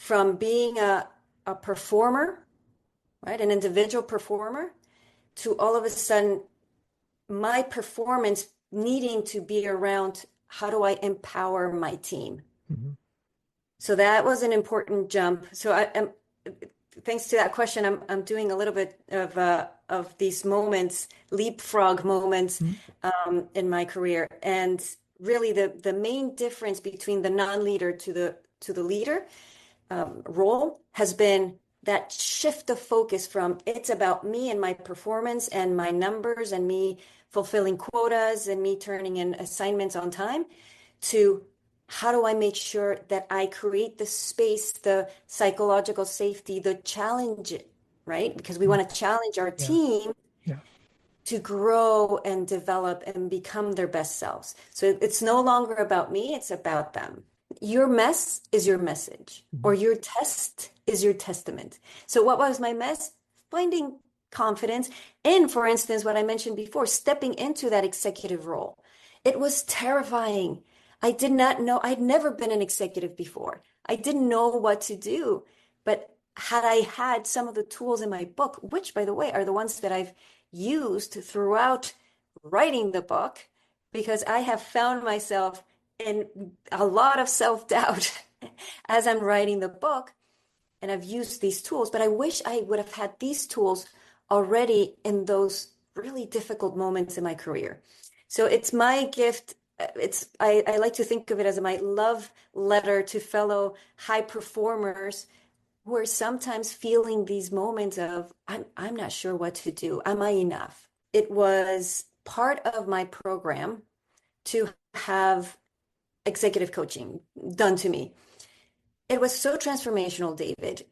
from being a performer, right, an individual performer, to all of a sudden my performance needing to be around how do I empower my team. Hmm. So that was an important jump. So I am, thanks to that question, I'm doing a little bit of these moments, leapfrog moments, in my career. And really, the main difference between the non-leader to the leader role has been that shift of focus from it's about me and my performance and my numbers and me fulfilling quotas and me turning in assignments on time to how do I make sure that I create the space, the psychological safety, the challenge, right? Because we want to challenge our Yeah. team Yeah. to grow and develop and become their best selves. So it's no longer about me, it's about them. Your mess is your message, or Mhm. your test is your testament. So, what was my mess? Finding confidence in, for instance, what I mentioned before, stepping into that executive role. It was terrifying. I did not know, I'd never been an executive before. I didn't know what to do. But had I had some of the tools in my book, which, by the way, are the ones that I've used throughout writing the book, because I have found myself in a lot of self-doubt as I'm writing the book, and I've used these tools, but I wish I would have had these tools already in those really difficult moments in my career. So it's my gift. I like to think of it as my love letter to fellow high performers who are sometimes feeling these moments of I'm not sure what to do. Am I enough? It was part of my program to have executive coaching done to me. It was so transformational, David.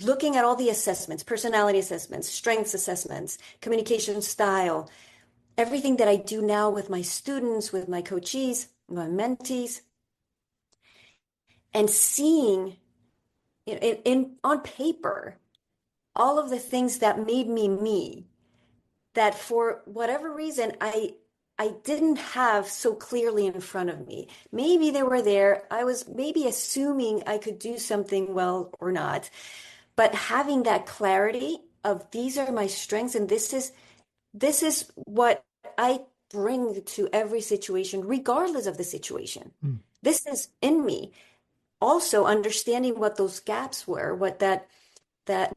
Looking at all the assessments, personality assessments, strengths assessments, communication style, everything that I do now with my students, with my coachees, my mentees, and seeing in on paper all of the things that made me me, that for whatever reason I didn't have so clearly in front of me. Maybe they were there. I was maybe assuming I could do something well or not. But having that clarity of these are my strengths and this is what I bring to every situation, regardless of the situation. Mm. This is in me. Also understanding what those gaps were, what that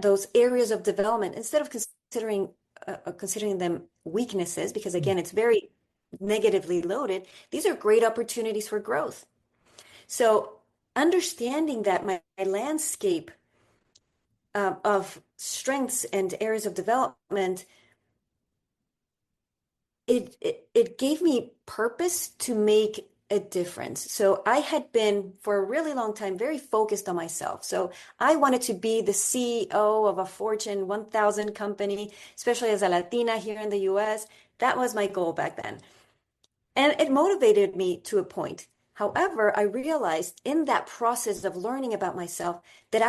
those areas of development, instead of considering them weaknesses, because Mm. again, it's very negatively loaded. These are great opportunities for growth. So understanding that my landscape of strengths and areas of development, it gave me purpose to make a difference. So I had been for a really long time very focused on myself. So I wanted to be the CEO of a Fortune 1000 company, especially as a Latina here in the US. That was my goal back then. And it motivated me to a point. However, I realized in that process of learning about myself that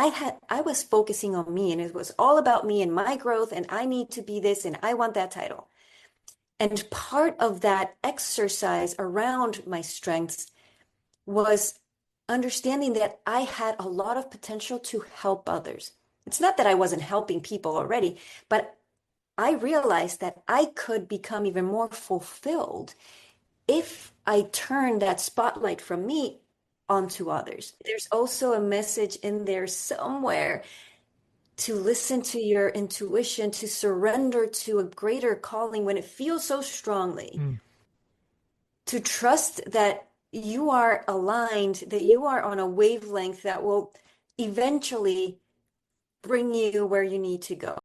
I was focusing on me, and it was all about me and my growth, and I need to be this and I want that title. And part of that exercise around my strengths was understanding that I had a lot of potential to help others. It's not that I wasn't helping people already, but I realized that I could become even more fulfilled if I turn that spotlight from me onto others. There's also a message in there somewhere to listen to your intuition, to surrender to a greater calling when it feels so strongly, Mm. to trust that you are aligned, that you are on a wavelength that will eventually bring you where you need to go.